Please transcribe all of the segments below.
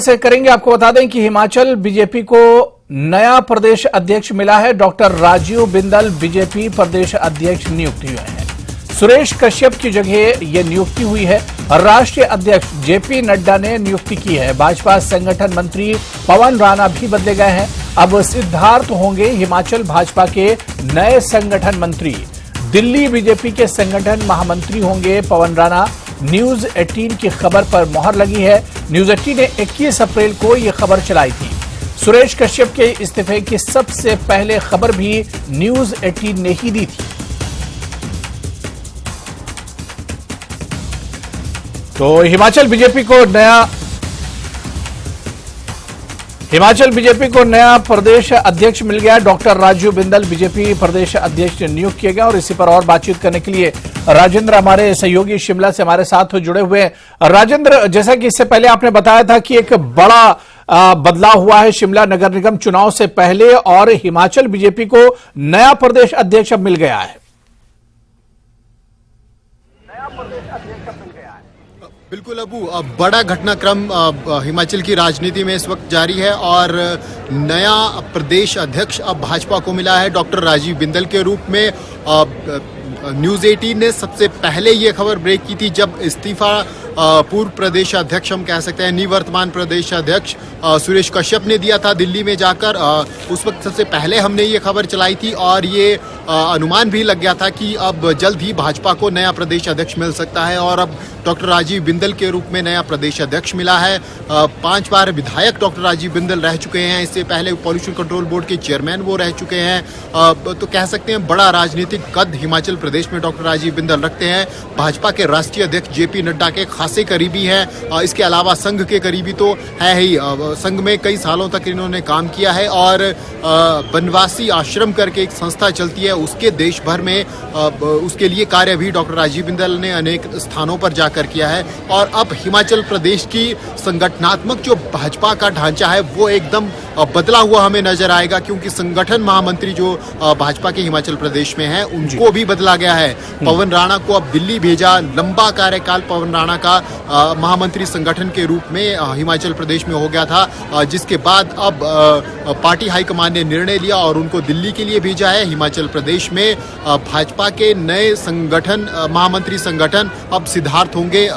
से करेंगे। आपको बता दें कि हिमाचल बीजेपी को नया प्रदेश अध्यक्ष मिला है। डॉक्टर राजीव बिंदल बीजेपी प्रदेश अध्यक्ष नियुक्त हुए हैं। सुरेश कश्यप की जगह यह नियुक्ति हुई है। राष्ट्रीय अध्यक्ष जेपी नड्डा ने नियुक्ति की है। भाजपा संगठन मंत्री पवन राणा भी बदले गए हैं। अब सिद्धार्थ होंगे हिमाचल भाजपा के नए संगठन मंत्री। दिल्ली बीजेपी के संगठन महामंत्री होंगे पवन राणा। न्यूज 18 की खबर पर मोहर लगी है। न्यूज 18 ने 21 अप्रैल को यह खबर चलाई थी। सुरेश कश्यप के इस्तीफे की सबसे पहले खबर भी न्यूज 18 ने ही दी थी। तो हिमाचल बीजेपी को नया प्रदेश अध्यक्ष मिल गया। डॉक्टर राजीव बिंदल बीजेपी प्रदेश अध्यक्ष नियुक्त किए गए और इसी पर और बातचीत करने के लिए राजेंद्र हमारे सहयोगी शिमला से हमारे साथ जुड़े हुए हैं। राजेंद्र, जैसा कि इससे पहले आपने बताया था कि एक बड़ा बदलाव हुआ है शिमला नगर निगम चुनाव से पहले और हिमाचल बीजेपी को नया प्रदेश अध्यक्ष अब मिल गया है। बिल्कुल अबू, बड़ा घटनाक्रम हिमाचल की राजनीति में इस वक्त जारी है और नया प्रदेश अध्यक्ष अब भाजपा को मिला है डॉक्टर राजीव बिंदल के रूप में। न्यूज 18 ने सबसे पहले ये खबर ब्रेक की थी जब इस्तीफा पूर्व प्रदेश अध्यक्ष, हम कह सकते हैं निवर्तमान प्रदेश अध्यक्ष सुरेश कश्यप ने दिया था दिल्ली में जाकर। उस वक्त सबसे पहले हमने ये खबर चलाई थी और ये अनुमान भी लग गया था कि अब जल्द ही भाजपा को नया प्रदेश अध्यक्ष मिल सकता है और अब डॉक्टर राजीव बिंदल के रूप में नया प्रदेश अध्यक्ष मिला है। 5 बार विधायक डॉक्टर राजीव बिंदल रह चुके हैं। इससे पहले पॉल्यूशन कंट्रोल बोर्ड के चेयरमैन वो रह चुके हैं। तो कह सकते हैं बड़ा राजनीतिक कद हिमाचल प्रदेश में डॉक्टर राजीव बिंदल रखते हैं। भाजपा के राष्ट्रीय अध्यक्ष जेपी नड्डा के खासे करीबी हैं। इसके अलावा संघ के करीबी तो है ही। संघ में कई सालों तक इन्होंने काम किया है और बनवासी आश्रम करके एक संस्था चलती है, उसके देश भर में उसके लिए कार्य भी डॉक्टर राजीव बिंदल ने अनेक स्थानों पर जाकर किया है। और अब हिमाचल प्रदेश की संगठनात्मक जो भाजपा का ढांचा है वो एकदम बदला हुआ हमें नजर आएगा, क्योंकि संगठन महामंत्री जो भाजपा के हिमाचल प्रदेश में है उनको भी बदला गया है। पवन राणा को अब दिल्ली भेजा। लंबा कार्यकाल पवन राणा का महामंत्री संगठन के रूप में हिमाचल प्रदेश में हो गया था, जिसके बाद अब पार्टी हाईकमान ने निर्णय लिया और उनको दिल्ली के लिए भेजा है। हिमाचल प्रदेश में भाजपा के नए संगठन महामंत्री संगठन अब सिद्धार्थ होंगे।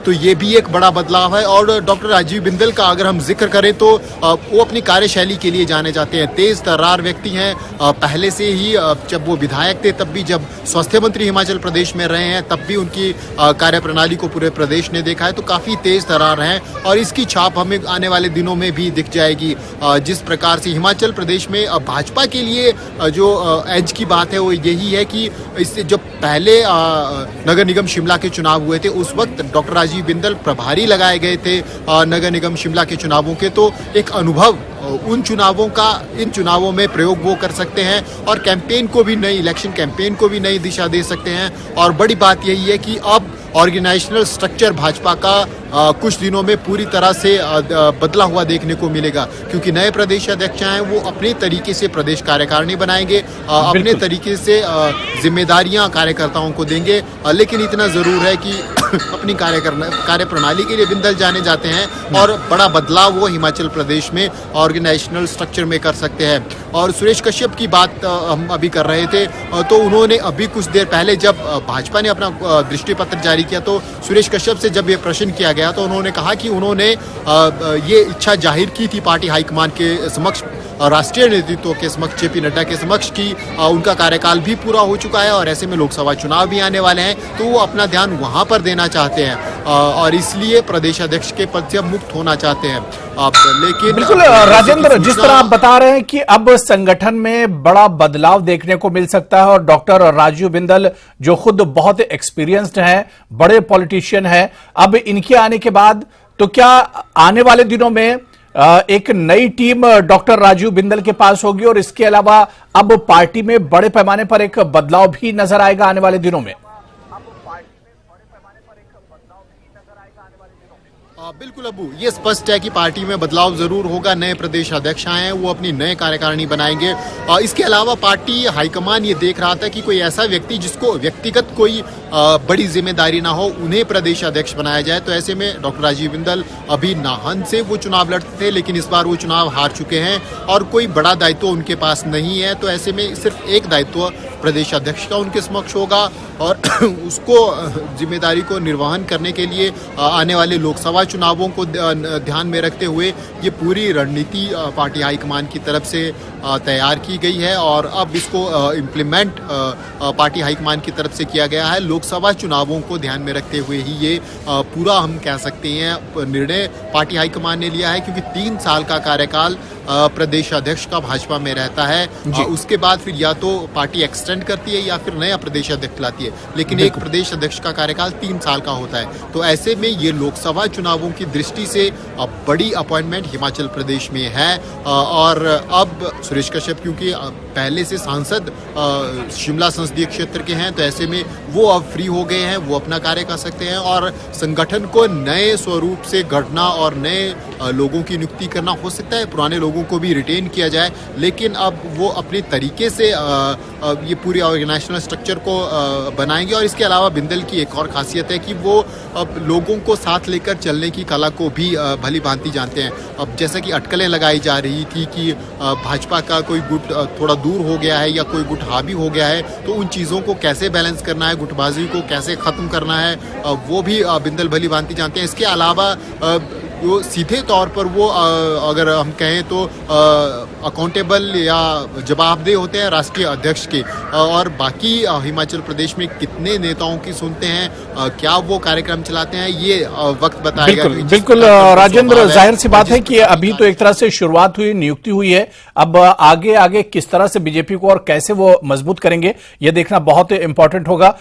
तो ये भी एक बड़ा बदलाव है। और डॉक्टर राजीव बिंदल का अगर हम जिक्र करें तो वो अपनी कार्यशैली के लिए जाने जाते हैं। तेज तर्रार व्यक्ति हैं। पहले से ही जब वो विधायक थे तब भी, जब स्वास्थ्य मंत्री हिमाचल प्रदेश में रहे हैं तब भी उनकी कार्यप्रणाली को पूरे प्रदेश ने देखा है। तो काफ़ी तेज तर्रार हैं और इसकी छाप हमें आने वाले दिनों में भी दिख जाएगी। जिस प्रकार से हिमाचल प्रदेश में भाजपा के लिए जो एज की बात है वो यही है कि इससे जब पहले नगर निगम शिमला के चुनाव हुए थे उस वक्त डॉक्टर राजीव बिंदल प्रभारी लगाए गए थे नगर निगम शिमला के चुनावों के। तो एक अनुभव इन चुनावों में प्रयोग वो कर सकते हैं और कैंपेन को भी इलेक्शन कैंपेन को भी नई दिशा दे सकते हैं। और बड़ी बात यही है कि अब ऑर्गेनाइजेशनल स्ट्रक्चर भाजपा का कुछ दिनों में पूरी तरह से बदला हुआ देखने को मिलेगा, क्योंकि नए प्रदेश अध्यक्ष हैं वो अपने तरीके से प्रदेश कार्यकारिणी बनाएंगे, अपने तरीके से जिम्मेदारियां कार्यकर्ताओं को देंगे। लेकिन इतना जरूर है कि अपनी कार्य प्रणाली के लिए बिंदल जाने जाते हैं और बड़ा बदलाव वो हिमाचल प्रदेश में ऑर्गेनाइजेशनल स्ट्रक्चर में कर सकते हैं। और सुरेश कश्यप की बात हम अभी कर रहे थे, तो उन्होंने अभी कुछ देर पहले जब भाजपा ने अपना दृष्टि पत्र जारी किया तो सुरेश कश्यप से जब ये प्रश्न किया गया तो उन्होंने कहा कि उन्होंने ये इच्छा जाहिर की थी पार्टी हाईकमान के समक्ष, राष्ट्रीय नेतृत्व के समक्ष, जेपी नड्डा के समक्ष की उनका कार्यकाल भी पूरा हो चुका है और ऐसे में लोकसभा चुनाव भी आने वाले हैं, तो वो अपना ध्यान वहां पर देना चाहते हैं और इसलिए प्रदेश अध्यक्ष के पद से मुक्त होना चाहते हैं। लेकिन बिल्कुल राजेंद्र, जिस तरह आप बता रहे हैं कि अब संगठन में बड़ा बदलाव देखने को मिल सकता है और डॉक्टर राजीव बिंदल जो खुद बहुत एक्सपीरियंस्ड हैं, बड़े पॉलिटिशियन हैं, अब इनके आने के बाद तो क्या आने वाले दिनों में एक नई टीम डॉक्टर राजीव बिंदल के पास होगी और इसके अलावा अब पार्टी में बड़े पैमाने पर एक बदलाव भी नजर आएगा आने वाले दिनों में? बिल्कुल अबू, ये स्पष्ट है कि पार्टी में बदलाव जरूर होगा। नए प्रदेश अध्यक्ष आए हैं, वो अपनी नए कार्यकारिणी बनाएंगे। इसके अलावा पार्टी हाईकमान ये देख रहा था कि कोई ऐसा व्यक्ति जिसको व्यक्तिगत कोई बड़ी जिम्मेदारी ना हो, उन्हें प्रदेश अध्यक्ष बनाया जाए। तो ऐसे में डॉक्टर राजीव बिंदल अभी नाहन से वो चुनाव लड़ते थे, लेकिन इस बार वो चुनाव हार चुके हैं और कोई बड़ा दायित्व उनके पास नहीं है। तो ऐसे में सिर्फ एक दायित्व प्रदेश अध्यक्ष का उनके समक्ष होगा और उसको जिम्मेदारी को निर्वहन करने के लिए आने वाले लोकसभा चुनावों को ध्यान में रखते हुए ये पूरी रणनीति पार्टी हाईकमान की तरफ से तैयार की गई है और अब इसको इम्प्लीमेंट पार्टी हाईकमान की तरफ से किया गया है। लोकसभा चुनावों को ध्यान में रखते हुए ही ये पूरा हम कह सकते हैं निर्णय पार्टी हाईकमान ने लिया है, क्योंकि 3 साल का कार्यकाल प्रदेश अध्यक्ष का भाजपा में रहता है। उसके बाद फिर या तो पार्टी एक्सटेंड करती है या फिर नया प्रदेश अध्यक्ष लाती है, लेकिन एक प्रदेश अध्यक्ष का कार्यकाल 3 साल का होता है। तो ऐसे में ये लोकसभा चुनावों की दृष्टि से बड़ी अपॉइंटमेंट हिमाचल प्रदेश में है और अब सुरेश कश्यप क्योंकि पहले से सांसद शिमला संसदीय क्षेत्र के हैं, तो ऐसे में वो अब फ्री हो गए हैं, वो अपना कार्य कर सकते हैं और संगठन को नए स्वरूप से गढ़ना और नए लोगों की नियुक्ति करना। हो सकता है पुराने लोगों को भी रिटेन किया जाए, लेकिन अब वो अपने तरीके से ये पूरे ऑर्गेनाइजेशनल स्ट्रक्चर को बनाएंगे। और इसके अलावा बिंदल की एक और खासियत है कि वो अब लोगों को साथ लेकर चलने की कला को भी भली भांति जानते हैं। अब जैसा कि अटकलें लगाई जा रही थी कि भाजपा का कोई गुट थोड़ा दूर हो गया है या कोई गुट हावी हो गया है, तो उन चीज़ों को कैसे बैलेंस करना है, गुटबाजी को कैसे ख़त्म करना है, वो भी बिंदल भली भांति जानते हैं। इसके अलावा वो सीधे तौर पर वो अगर हम कहें तो अकाउंटेबल या जवाबदेह होते हैं राष्ट्रीय अध्यक्ष के। और बाकी हिमाचल प्रदेश में कितने नेताओं की सुनते हैं, क्या वो कार्यक्रम चलाते हैं, ये वक्त बताएगा। बिल्कुल राजेंद्र, जाहिर सी बात है कि अभी तो एक तरह से शुरुआत हुई, नियुक्ति हुई है। अब आगे आगे किस तरह से बीजेपी को और कैसे वो मजबूत करेंगे, ये देखना बहुत इंपॉर्टेंट होगा।